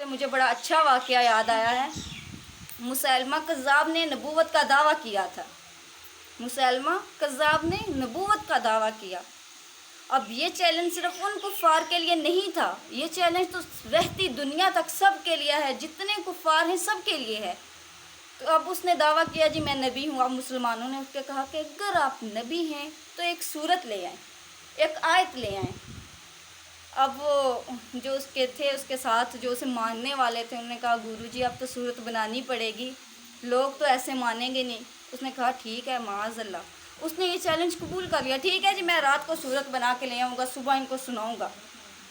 کہ مجھے بڑا اچھا واقعہ یاد آیا ہے۔ مسیلمہ کذاب نے نبوت کا دعویٰ کیا تھا۔ مسیلمہ کذاب نے نبوت کا دعویٰ کیا۔ اب یہ چیلنج صرف ان کفار کے لیے نہیں تھا، یہ چیلنج تو رہتی دنیا تک سب کے لیے ہے، جتنے کفار ہیں سب کے لیے ہے۔ تو اب اس نے دعویٰ کیا جی میں نبی ہوں۔ اب مسلمانوں نے اس کے کہا کہ اگر آپ نبی ہیں تو ایک سورت لے آئیں، ایک آیت لے آئیں۔ اب وہ جو اس کے تھے، اس کے ساتھ جو اسے ماننے والے تھے، انہوں نے کہا گورو جی اب تو سورت بنانی پڑے گی، لوگ تو ایسے مانیں گے نہیں۔ اس نے کہا ٹھیک ہے معاذ اللہ۔ اس نے یہ چیلنج قبول کر لیا، ٹھیک ہے جی میں رات کو سورت بنا کے لے آؤں گا، صبح ان کو سناؤں گا۔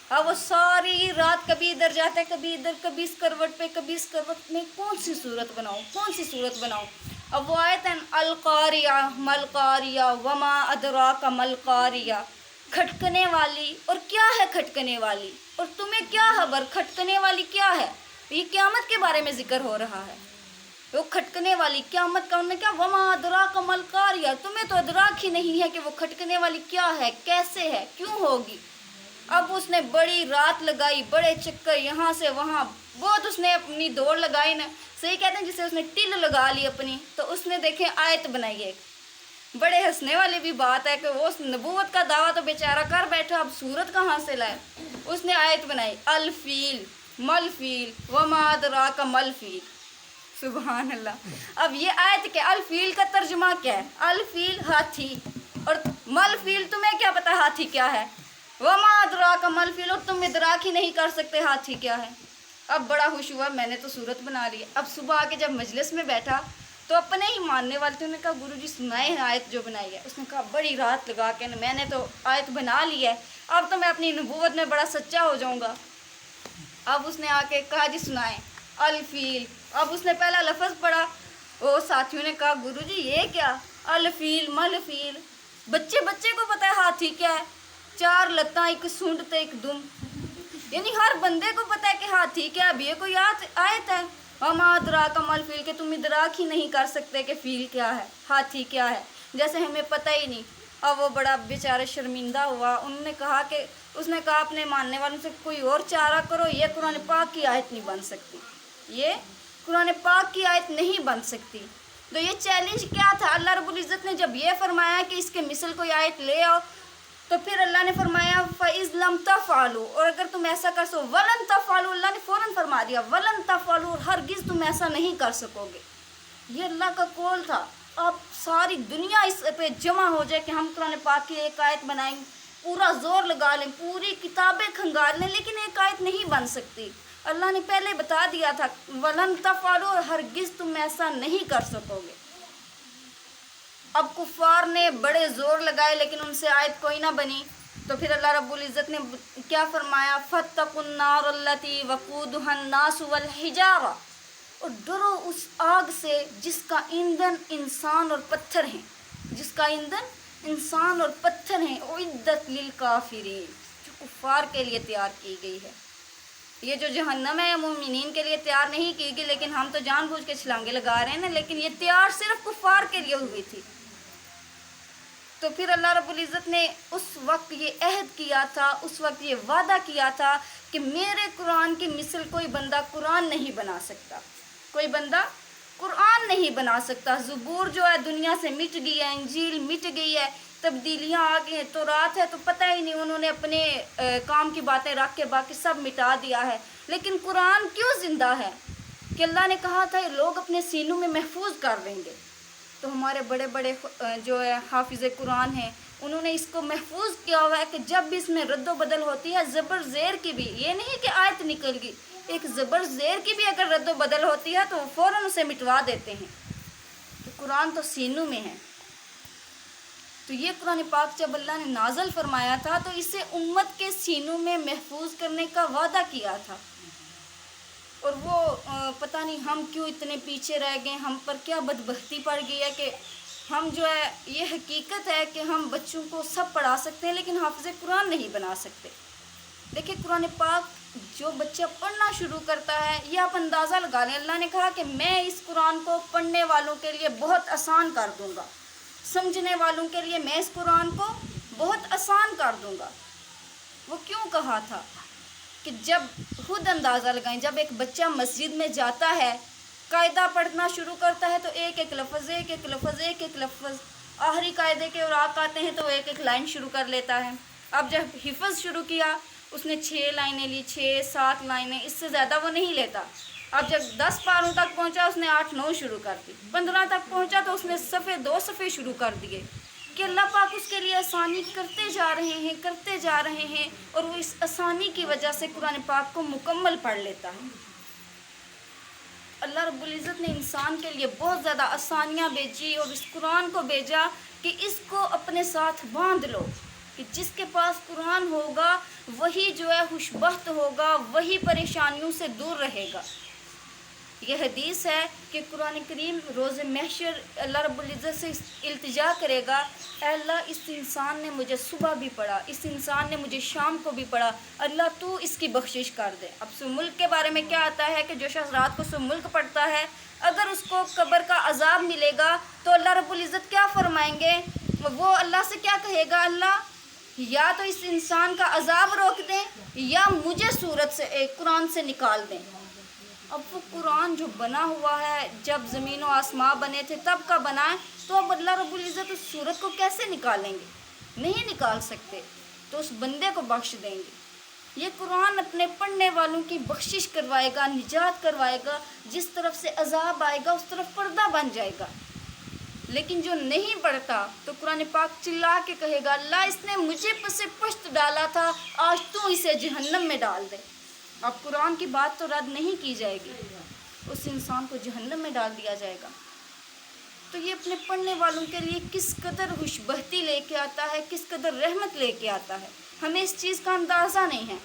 اب وہ ساری رات کبھی ادھر جاتا ہے، کبھی ادھر، کبھی اس کروٹ پہ، کبھی اس کروٹ میں، کون سی صورت بناؤں، کون سی صورت بناؤں۔ اب وہ آیت ہے القاریہ ملقاریہ وما ادراک ملقاریہ، کھٹکنے والی، اور کیا ہے کھٹکنے والی، اور تمہیں کیا خبر کھٹکنے والی کیا ہے۔ یہ قیامت کے بارے میں ذکر ہو رہا ہے، وہ کھٹکنے والی قیامت کا۔ انہوں نے کہا وما ادراک ملقاریہ، تمہیں تو ادراک ہی نہیں ہے کہ وہ کھٹکنے والی کیا ہے، کیسے ہے، کیوں ہوگی۔ اب اس نے بڑی رات لگائی، بڑے چکر یہاں سے وہاں، بہت اس نے اپنی دوڑ لگائی نا، صحیح کہتے ہیں جسے اس نے ٹل لگا لی اپنی۔ تو اس نے دیکھیں آیت بنائی ہے۔ بڑے ہنسنے والی بھی بات ہے کہ وہ اس نبوت کا دعویٰ تو بیچارہ کر بیٹھا، اب صورت کہاں سے لائے۔ اس نے آیت بنائی الفیل ملفیل وما ادراک ملفیل، سبحان اللہ۔ اب یہ آیت کہ الفیل کا ترجمہ کیا ہے، الفیل ہاتھی، اور ملفیل تمہیں کیا پتا ہاتھی کیا ہے، وما ادراک ملفیل، اور تم ادراک ہی نہیں کر سکتے ہاتھی کیا ہے۔ اب بڑا خوش ہوا، میں نے تو صورت بنا لی۔ اب صبح آ کے جب مجلس میں بیٹھا تو اپنے ہی ماننے والے تھے، انہوں نے کہا گورو جی سنائے ہیں آیت جو بنائی ہے۔ اس نے کہا بڑی رات لگا کے میں نے تو آیت بنا لی ہے، اب تو میں اپنی نبوت میں بڑا سچا ہو جاؤں گا۔ اب اس نے آ کے کہا جی سنائیں الفیل۔ اب اس نے پہلا لفظ پڑھا، وہ ساتھیوں نے کہا گورو جی یہ کیا، الفیل ملفیل، بچے بچے کو پتہ ہے ہاتھی کیا ہے، چار لتاں ایک سونڈ تے ایک دم، یعنی ہر بندے کو پتہ ہے کہ ہاتھی کیا۔ اب یہ کوئی آیت ہے وما ادراک ملفیل کہ تم ادراک ہی نہیں کر سکتے کہ فیل کیا ہے، ہاتھی کیا ہے، جیسے ہمیں پتہ ہی نہیں۔ اب وہ بڑا بیچارہ شرمندہ ہوا، انہوں نے کہا کہ اس نے کہا اپنے ماننے والوں سے کوئی اور چارہ کرو، یہ قرآن پاک کی آیت نہیں بن سکتی، یہ قرآن پاک کی آیت نہیں بن سکتی۔ تو یہ چیلنج کیا تھا، اللہ رب العزت نے جب یہ فرمایا کہ اس کے مثل کوئی آیت لے آؤ، تو پھر اللہ نے فرمایا فَإِذْ لَمْ تَفْعَلُوا، اور اگر تم ایسا کر سو وَلَن تَفْعَلُوا، اللہ نے فوراً فرما دیا وَلَن تَفْعَلُوا، اور ہرگز تم ایسا نہیں کر سکو گے۔ یہ اللہ کا قول تھا۔ اب ساری دنیا اس پہ جمع ہو جائے کہ ہم قرآن پاک کی ایک آیت بنائیں، پورا زور لگا لیں، پوری کتابیں کھنگال لیں، لیکن ایک آیت نہیں بن سکتی۔ اللہ نے پہلے بتا دیا تھا وَلَن تَفْعَلُوا، اور ہرگز تم ایسا نہیں کر سکو گے۔ اب کفار نے بڑے زور لگائے لیکن ان سے آیت کوئی نہ بنی، تو پھر اللہ رب العزت نے کیا فرمایا فَاتَّقُوا النَّارَ الَّتِي وَقُودُهَا النَّاسُ وَالْحِجَارَةُ، اور ڈرو اس آگ سے جس کا ایندھن انسان اور پتھر ہیں، جس کا ایندھن انسان اور پتھر ہیں، اعدت للکافرین، جو کفار کے لیے تیار کی گئی ہے۔ یہ جو جہنم ہے مومنین کے لیے تیار نہیں کی گئی، لیکن ہم تو جان بوجھ کے چھلانگے لگا رہے ہیں نا، لیکن یہ تیار صرف کفار کے لیے ہوئی تھی۔ تو پھر اللہ رب العزت نے اس وقت یہ عہد کیا تھا، اس وقت یہ وعدہ کیا تھا کہ میرے قرآن کی مثل کوئی بندہ قرآن نہیں بنا سکتا، کوئی بندہ قرآن نہیں بنا سکتا۔ زبور جو ہے دنیا سے مٹ گئی ہے، انجیل مٹ گئی ہے، تبدیلیاں آ گئی ہیں، تورات ہے تو پتہ ہی نہیں، انہوں نے اپنے کام کی باتیں رکھ کے باقی سب مٹا دیا ہے۔ لیکن قرآن کیوں زندہ ہے کہ اللہ نے کہا تھا لوگ اپنے سینوں میں محفوظ کر لیں گے۔ تو ہمارے بڑے بڑے جو ہے حافظ قرآن ہیں، انہوں نے اس کو محفوظ کیا ہوا ہے کہ جب بھی اس میں رد و بدل ہوتی ہے، زبر زیر کی بھی، یہ نہیں کہ آیت نکل گئی، ایک زبر زیر کی بھی اگر رد و بدل ہوتی ہے تو فوراً اسے مٹوا دیتے ہیں۔ تو قرآن تو سینوں میں ہے۔ تو یہ قرآن پاک جب اللہ نے نازل فرمایا تھا تو اسے امت کے سینوں میں محفوظ کرنے کا وعدہ کیا تھا، اور وہ پتہ نہیں ہم کیوں اتنے پیچھے رہ گئے، ہم پر کیا بدبختی پڑ گئی ہے کہ ہم جو ہے، یہ حقیقت ہے کہ ہم بچوں کو سب پڑھا سکتے ہیں لیکن حافظ قرآن نہیں بنا سکتے۔ دیکھیں قرآن پاک جو بچہ پڑھنا شروع کرتا ہے، یہ آپ اندازہ لگا لیں، اللہ نے کہا کہ میں اس قرآن کو پڑھنے والوں کے لیے بہت آسان کر دوں گا، سمجھنے والوں کے لیے میں اس قرآن کو بہت آسان کر دوں گا۔ وہ کیوں کہا تھا؟ کہ جب خود اندازہ لگائیں، جب ایک بچہ مسجد میں جاتا ہے، قاعدہ پڑھنا شروع کرتا ہے تو ایک ایک لفظ ایک ایک لفظ ایک ایک لفظ، آخری قاعدے کے اوراق آتے ہیں تو ایک ایک لائن شروع کر لیتا ہے۔ اب جب حفظ شروع کیا، اس نے 6 لائنیں لی، 6 7 لائنیں، اس سے زیادہ وہ نہیں لیتا۔ اب جب 10 پاروں تک پہنچا، اس نے 8 9 شروع کر دی، 15 تک پہنچا تو اس نے صفحے 2 صفحے شروع کر دیے، کہ اللہ پاک اس کے لیے آسانی کرتے جا رہے ہیں اور وہ اس آسانی کی وجہ سے قرآن پاک کو مکمل پڑھ لیتا ہے۔ اللہ رب العزت نے انسان کے لیے بہت زیادہ آسانیاں بھیجی اور اس قرآن کو بھیجا کہ اس کو اپنے ساتھ باندھ لو، کہ جس کے پاس قرآن ہوگا وہی جو ہے خوشبخت ہوگا، وہی پریشانیوں سے دور رہے گا۔ یہ حدیث ہے کہ قرآن کریم روز محشر اللہ رب العزت سے التجا کرے گا، اے اللہ اس انسان نے مجھے صبح بھی پڑھا، اس انسان نے مجھے شام کو بھی پڑھا، اللہ تو اس کی بخشش کر دے۔ اب سو ملک کے بارے میں کیا آتا ہے کہ جو شخص رات کو سو ملک پڑھتا ہے، اگر اس کو قبر کا عذاب ملے گا تو اللہ رب العزت کیا فرمائیں گے؟ وہ اللہ سے کیا کہے گا؟ اللہ یا تو اس انسان کا عذاب روک دیں یا مجھے سورت سے قرآن سے نکال دیں۔ اب وہ قرآن جو بنا ہوا ہے، جب زمین و آسماں بنے تھے تب کا بنا ہے، تو اب اللہ رب العزت اس سورت کو کیسے نکالیں گے؟ نہیں نکال سکتے، تو اس بندے کو بخش دیں گے۔ یہ قرآن اپنے پڑھنے والوں کی بخشش کروائے گا، نجات کروائے گا، جس طرف سے عذاب آئے گا اس طرف پردہ بن جائے گا۔ لیکن جو نہیں پڑھتا تو قرآن پاک چلا کے کہے گا، اللہ اس نے مجھے پس پشت ڈالا تھا، آج تو اسے جہنم میں ڈال دے۔ اب قرآن کی بات تو رد نہیں کی جائے گی، اس انسان کو جہنم میں ڈال دیا جائے گا۔ تو یہ اپنے پڑھنے والوں کے لیے کس قدر خوشبختی لے کے آتا ہے، کس قدر رحمت لے کے آتا ہے، ہمیں اس چیز کا اندازہ نہیں ہے۔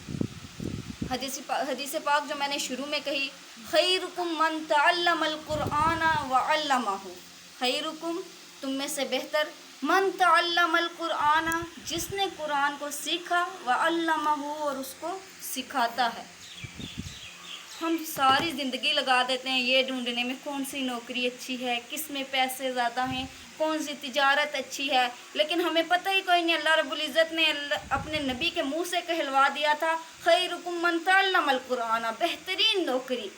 حدیث پاک جو میں نے شروع میں کہی، خیرکم من تعلم القرآن وعلمہ، خیرکم تم میں سے بہتر، من تعلم القرآن جس نے قرآن کو سیکھا، وعلمہ اور اس کو سکھاتا ہے۔ ہم ساری زندگی لگا دیتے ہیں یہ ڈھونڈنے میں کون سی نوکری اچھی ہے، کس میں پیسے زیادہ ہیں، کون سی تجارت اچھی ہے، لیکن ہمیں پتہ ہی کوئی نہیں۔ اللہ رب العزت نے اپنے نبی کے منہ سے کہلوا دیا تھا، خیرکم من تعلم القرآن، بہترین نوکری،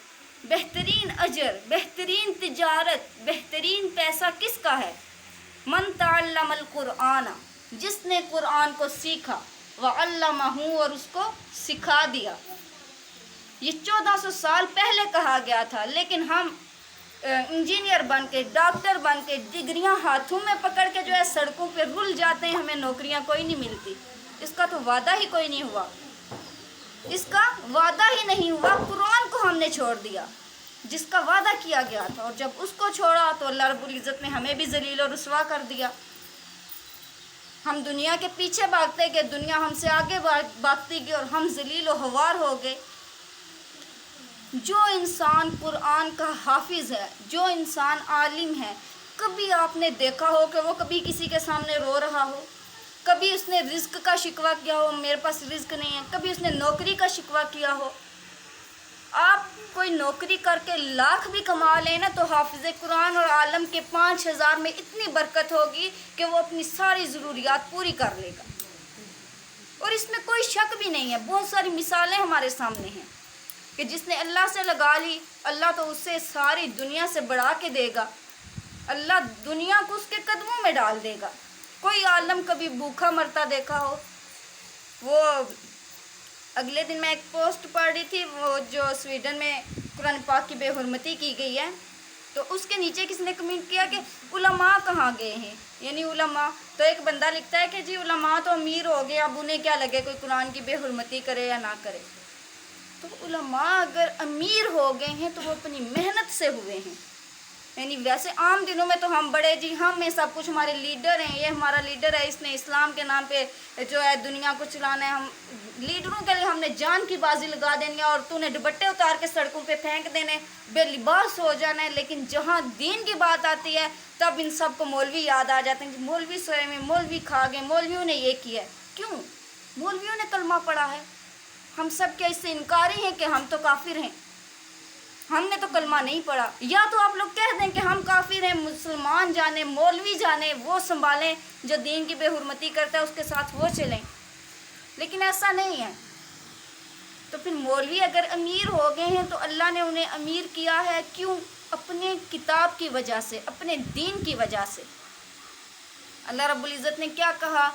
بہترین اجر، بہترین تجارت، بہترین پیسہ کس کا ہے؟ من تعلم القرآن، جس نے قرآن کو سیکھا، وعلمہ اور اس کو سکھا دیا۔ یہ 1400 سال پہلے کہا گیا تھا، لیکن ہم انجینئر بن کے، ڈاکٹر بن کے، ڈگریاں ہاتھوں میں پکڑ کے جو ہے سڑکوں پہ رل جاتے ہیں، ہمیں نوکریاں کوئی نہیں ملتی۔ اس کا تو وعدہ ہی کوئی نہیں ہوا، اس کا وعدہ ہی نہیں ہوا۔ قرآن کو ہم نے چھوڑ دیا جس کا وعدہ کیا گیا تھا، اور جب اس کو چھوڑا تو اللہ رب العزت نے ہمیں بھی ذلیل و رسوا کر دیا۔ ہم دنیا کے پیچھے بھاگتے گئے، دنیا ہم سے آگے بھاگتی گئی اور ہم ذلیل و خوار ہو گئے۔ جو انسان قرآن کا حافظ ہے، جو انسان عالم ہے، کبھی آپ نے دیکھا ہو کہ وہ کبھی کسی کے سامنے رو رہا ہو؟ کبھی اس نے رزق کا شکوہ کیا ہو، میرے پاس رزق نہیں ہے؟ کبھی اس نے نوکری کا شکوہ کیا ہو؟ آپ کوئی نوکری کر کے لاکھ بھی کما لیں نا تو حافظ قرآن اور عالم کے 5000 میں اتنی برکت ہوگی کہ وہ اپنی ساری ضروریات پوری کر لے گا، اور اس میں کوئی شک بھی نہیں ہے۔ بہت ساری مثالیں ہمارے سامنے ہیں کہ جس نے اللہ سے لگا لی، اللہ تو اسے ساری دنیا سے بڑھا کے دے گا، اللہ دنیا کو اس کے قدموں میں ڈال دے گا۔ کوئی عالم کبھی بھوکا مرتا دیکھا ہو؟ وہ اگلے دن میں ایک پوسٹ پڑھ رہی تھی، وہ جو سویڈن میں قرآن پاک کی بے حرمتی کی گئی ہے، تو اس کے نیچے کسی نے کمنٹ کیا کہ علماء کہاں گئے ہیں، یعنی علماء، تو ایک بندہ لکھتا ہے کہ جی علماء تو امیر ہو گئے، اب انہیں کیا لگے کوئی قرآن کی بے حرمتی کرے یا نہ کرے۔ تو علماء اگر امیر ہو گئے ہیں تو وہ اپنی محنت سے ہوئے ہیں، یعنی ویسے عام دنوں میں تو ہم بڑے جی ہم میں سب کچھ، ہمارے لیڈر ہیں، یہ ہمارا لیڈر ہے، اس نے اسلام کے نام پہ جو ہے دنیا کو چلانا ہے، ہم لیڈروں کے لیے ہم نے جان کی بازی لگا دینی ہے، اور تو نے دوپٹے اتار کے سڑکوں پہ پھینک دینے، بے لباس ہو جانا ہے۔ لیکن جہاں دین کی بات آتی ہے تب ان سب کو مولوی یاد آ جاتے ہیں، مولوی سوئے میں، مولوی کھا گئے، مولویوں نے یہ کیا ہے۔ کیوں؟ مولویوں نے کلمہ پڑھا ہے، ہم سب کیا اس سے انکاری ہیں کہ ہم تو کافر ہیں؟ ہم نے تو کلمہ نہیں پڑھا۔ یا تو آپ لوگ کہہ دیں کہ ہم کافر ہیں، مسلمان جانے، مولوی جانے، وہ سنبھالیں، جو دین کی بے حرمتی کرتا ہے اس کے ساتھ وہ چلیں، لیکن ایسا نہیں ہے۔ تو پھر مولوی اگر امیر ہو گئے ہیں تو اللہ نے انہیں امیر کیا ہے کیوں؟ اپنے کتاب کی وجہ سے، اپنے دین کی وجہ سے۔ اللہ رب العزت نے کیا کہا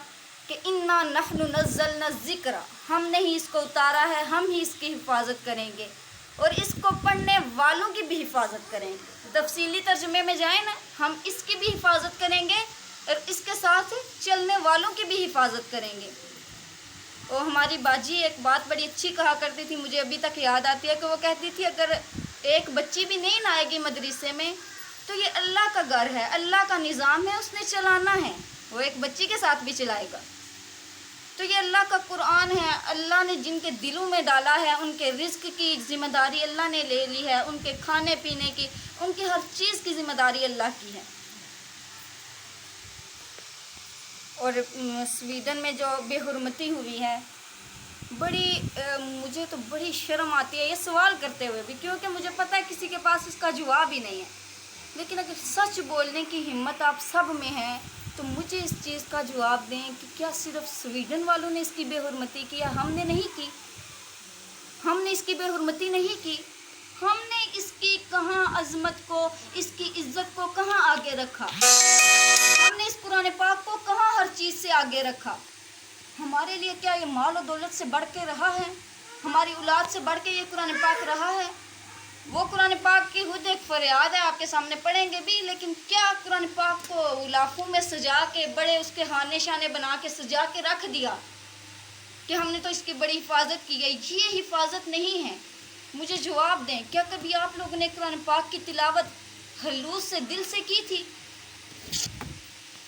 کہ اِنَّا نَحْنُ نَزَّلْنَا الذِّكْرَ، ہم نے ہی اس کو اتارا ہے، ہم ہی اس کی حفاظت کریں گے اور اس کو پڑھنے والوں کی بھی حفاظت کریں گے۔ تفصیلی ترجمے میں جائیں نا، ہم اس کی بھی حفاظت کریں گے اور اس کے ساتھ چلنے والوں کی بھی حفاظت کریں گے۔ اور ہماری باجی ایک بات بڑی اچھی کہا کرتی تھی، مجھے ابھی تک یاد آتی ہے کہ وہ کہتی تھی اگر ایک بچی بھی نہیں نہ آئے گی مدرسے میں تو یہ اللہ کا گھر ہے، اللہ کا نظام ہے، اس نے چلانا ہے، وہ ایک بچی کے ساتھ بھی چلائے گا۔ تو یہ اللہ کا قرآن ہے، اللہ نے جن کے دلوں میں ڈالا ہے ان کے رزق کی ذمہ داری اللہ نے لے لی ہے، ان کے کھانے پینے کی، ان کی ہر چیز کی ذمہ داری اللہ کی ہے۔ اور سویڈن میں جو بے حرمتی ہوئی ہے، مجھے تو بڑی شرم آتی ہے یہ سوال کرتے ہوئے بھی، کیونکہ مجھے پتہ ہے کسی کے پاس اس کا جواب ہی نہیں ہے، لیکن اگر سچ بولنے کی ہمت آپ سب میں ہے تو مجھے اس چیز کا جواب دیں کہ کیا صرف سویڈن والوں نے اس کی بے حرمتی کی یا ہم نے نہیں کی؟ ہم نے اس کی بے حرمتی نہیں کی، ہم نے اس کی کہاں عظمت کو، اس کی عزت کو کہاں آگے رکھا؟ ہم نے اس قرآن پاک کو کہاں ہر چیز سے آگے رکھا؟ ہمارے لیے کیا یہ مال و دولت سے بڑھ کے رہا ہے؟ ہماری اولاد سے بڑھ کے یہ قرآن پاک رہا ہے؟ وہ قرآن پاک کی خود ایک فریاد ہے، آپ کے سامنے پڑھیں گے بھی، لیکن کیا قرآن پاک کو غلافوں میں سجا کے، بڑے اس کے خانے شانے بنا کے سجا کے رکھ دیا کہ ہم نے تو اس کی بڑی حفاظت کی گئی؟ یہ حفاظت نہیں ہے۔ مجھے جواب دیں، کیا کبھی آپ لوگوں نے قرآن پاک کی تلاوت خلوص سے دل سے کی تھی؟